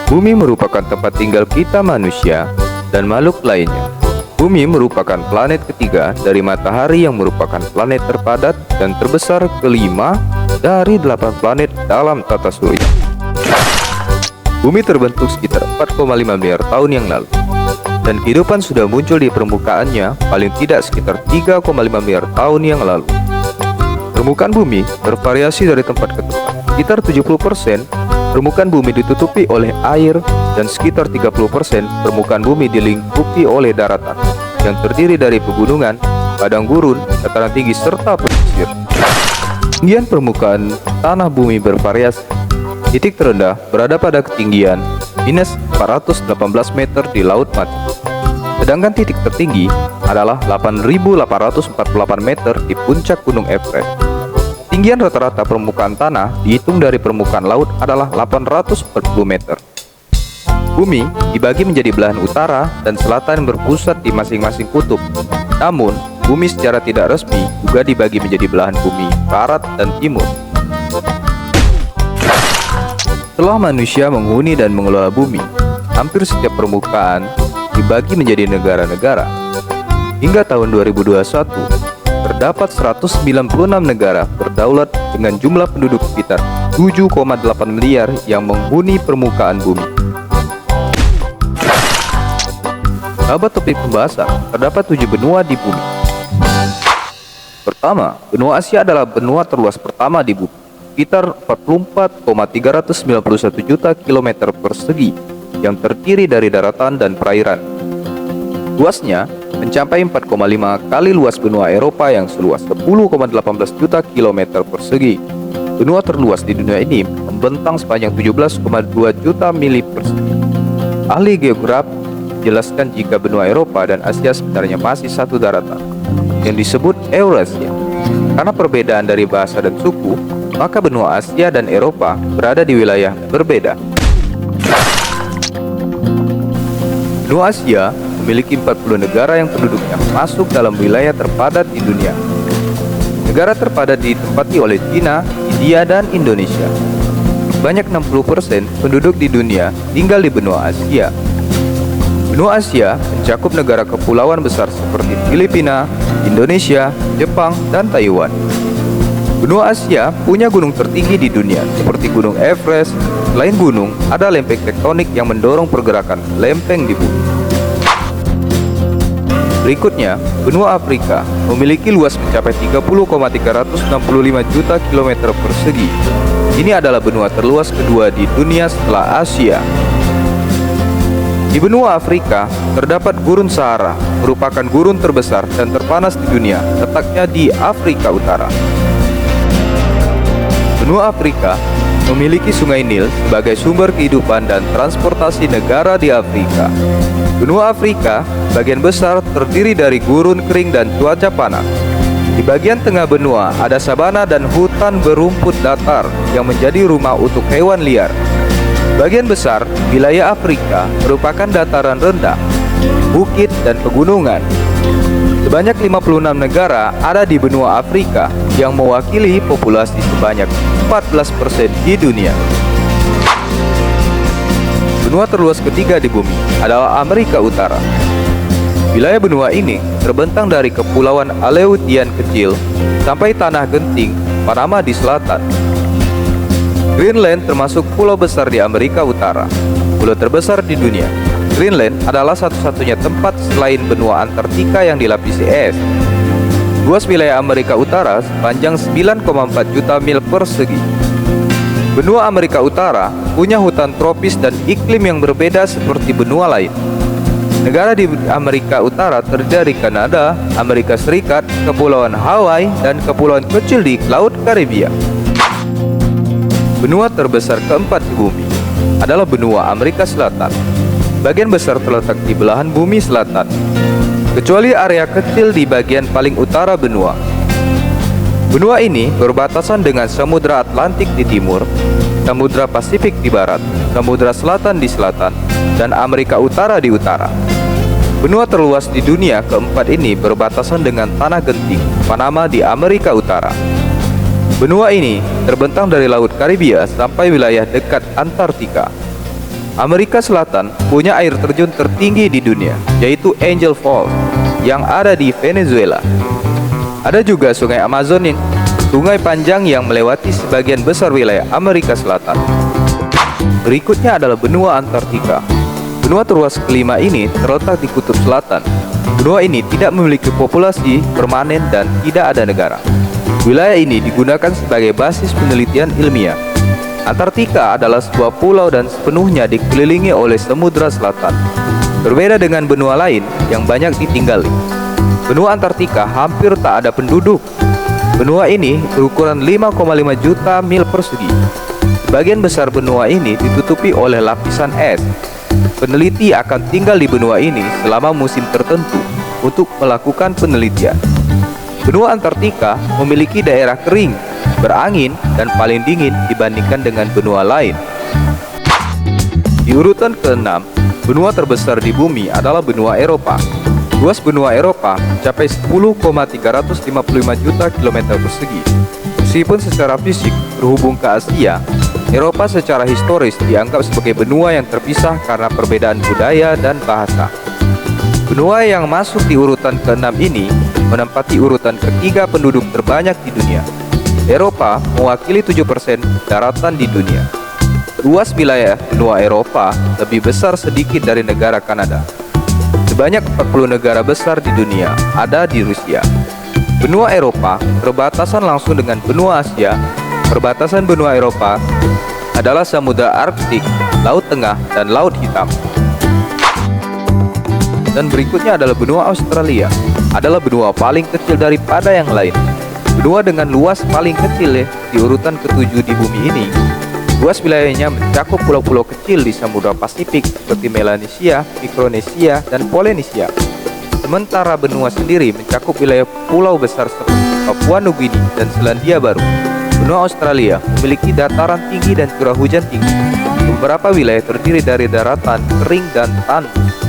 Bumi merupakan tempat tinggal kita manusia dan makhluk lainnya. Bumi merupakan planet ketiga dari matahari yang merupakan planet terpadat dan terbesar kelima dari 8 planet dalam tata surya. Bumi terbentuk sekitar 4,5 miliar tahun yang lalu, dan kehidupan sudah muncul di permukaannya paling tidak sekitar 3,5 miliar tahun yang lalu. Permukaan bumi bervariasi dari tempat ke tempat. Sekitar 70% permukaan bumi ditutupi oleh air dan sekitar 30% permukaan bumi dilingkupi oleh daratan yang terdiri dari pegunungan, padang gurun, dataran tinggi, serta pesisir. Ketinggian permukaan tanah bumi bervariasi. Titik terendah berada pada ketinggian minus 418 meter di Laut Mati. Sedangkan titik tertinggi adalah 8.848 meter di puncak Gunung Everest. Ketinggian rata-rata permukaan tanah dihitung dari permukaan laut adalah 840 meter. Bumi dibagi menjadi belahan utara dan selatan yang berpusat di masing-masing kutub. Namun, bumi secara tidak resmi juga dibagi menjadi belahan bumi barat dan timur. Setelah manusia menghuni dan mengelola bumi, hampir setiap permukaan dibagi menjadi negara-negara. Hingga tahun 2021, terdapat 196 negara berdaulat dengan jumlah penduduk sekitar 7,8 miliar yang menghuni permukaan bumi. Sahabat topik pembahasan, terdapat 7 benua di bumi. Pertama, benua Asia adalah benua terluas pertama di bumi, sekitar 44,391 juta kilometer persegi yang terdiri dari daratan dan perairan. Luasnya mencapai 4,5 kali luas benua Eropa yang seluas 10,18 juta kilometer persegi. Benua terluas di dunia ini membentang sepanjang 17,2 juta mili persegi. Ahli geografi menjelaskan jika benua Eropa dan Asia sebenarnya masih satu daratan yang disebut Eurasia. Karena perbedaan dari bahasa dan suku, maka benua Asia dan Eropa berada di wilayah berbeda. Benua Asia memiliki 40 negara yang penduduknya masuk dalam wilayah terpadat di dunia. Negara terpadat ditempati oleh China, India, dan Indonesia. Sebanyak 60% penduduk di dunia tinggal di benua Asia. Benua Asia mencakup negara kepulauan besar seperti Filipina, Indonesia, Jepang, dan Taiwan. Benua Asia punya gunung tertinggi di dunia seperti Gunung Everest. Selain gunung, ada lempeng tektonik yang mendorong pergerakan lempeng di bumi. Berikutnya, benua Afrika memiliki luas mencapai 30,365 juta kilometer persegi. Ini adalah benua terluas kedua di dunia setelah Asia. Di benua Afrika terdapat Gurun Sahara, merupakan gurun terbesar dan terpanas di dunia, letaknya di Afrika Utara. Benua Afrika memiliki Sungai Nil sebagai sumber kehidupan dan transportasi negara di Afrika. Benua Afrika bagian besar terdiri dari gurun kering dan cuaca panas. Di bagian tengah benua ada sabana dan hutan berumput datar yang menjadi rumah untuk hewan liar. Bagian besar wilayah Afrika merupakan dataran rendah, bukit, dan pegunungan. Sebanyak 56 negara ada di benua Afrika yang mewakili populasi sebanyak 14% di dunia. Benua terluas ketiga di bumi adalah Amerika Utara. Wilayah benua ini terbentang dari Kepulauan Aleutian Kecil sampai Tanah Genting, Panama di selatan. Greenland termasuk pulau besar di Amerika Utara, pulau terbesar di dunia. Greenland adalah satu-satunya tempat selain benua Antartika yang dilapisi es. Luas wilayah Amerika Utara sepanjang 9,4 juta mil persegi. Benua Amerika Utara punya hutan tropis dan iklim yang berbeda seperti benua lain. Negara di Amerika Utara terdiri dari Kanada, Amerika Serikat, Kepulauan Hawaii, dan kepulauan kecil di Laut Karibia. Benua terbesar keempat di bumi adalah benua Amerika Selatan. Bagian besar terletak di belahan bumi selatan, kecuali area kecil di bagian paling utara benua. Benua ini berbatasan dengan Samudra Atlantik di timur, Samudra Pasifik di barat, Samudra Selatan di selatan, dan Amerika Utara di utara. Benua terluas di dunia keempat ini berbatasan dengan Tanah Genting, Panama di Amerika Utara. Benua ini terbentang dari Laut Karibia sampai wilayah dekat Antartika. Amerika Selatan punya air terjun tertinggi di dunia, yaitu Angel Falls, yang ada di Venezuela. Ada juga Sungai Amazon, sungai panjang yang melewati sebagian besar wilayah Amerika Selatan. Berikutnya adalah benua Antartika. Benua terluas kelima ini terletak di kutub selatan. Benua ini tidak memiliki populasi permanen dan tidak ada negara. Wilayah ini digunakan sebagai basis penelitian ilmiah. Antartika adalah sebuah pulau dan sepenuhnya dikelilingi oleh Samudra Selatan. Berbeda dengan benua lain yang banyak ditinggali. Benua Antartika hampir tak ada penduduk. Benua ini berukuran 5,5 juta mil persegi. Sebagian besar benua ini ditutupi oleh lapisan es. Peneliti akan tinggal di benua ini selama musim tertentu untuk melakukan penelitian. Benua Antartika memiliki daerah kering, berangin, dan paling dingin dibandingkan dengan benua lain. Di urutan ke-6, benua terbesar di bumi adalah benua Eropa. Luas benua Eropa mencapai 10,355 juta kilometer persegi. Meskipun secara fisik berhubung ke Asia, Eropa secara historis dianggap sebagai benua yang terpisah karena perbedaan budaya dan bahasa. Benua yang masuk di urutan ke-6 ini menempati urutan ketiga penduduk terbanyak di dunia. Eropa mewakili 7% daratan di dunia. Luas wilayah benua Eropa lebih besar sedikit dari negara Kanada. Sebanyak 40 negara besar di dunia ada di Rusia. Benua Eropa berbatasan langsung dengan benua Asia. Perbatasan benua Eropa adalah Samudra Arktik, Laut Tengah, dan Laut Hitam. Dan berikutnya adalah benua Australia. Adalah benua paling kecil daripada yang lain. Benua dengan luas paling kecil di urutan ke-7 di bumi ini. Luas wilayahnya mencakup pulau-pulau kecil di Samudra Pasifik seperti Melanesia, Mikronesia, dan Polinesia. Sementara benua sendiri mencakup wilayah pulau besar seperti Papua Nugini dan Selandia Baru. Benua Australia memiliki dataran tinggi dan curah hujan tinggi. Beberapa wilayah terdiri dari daratan kering dan tandus.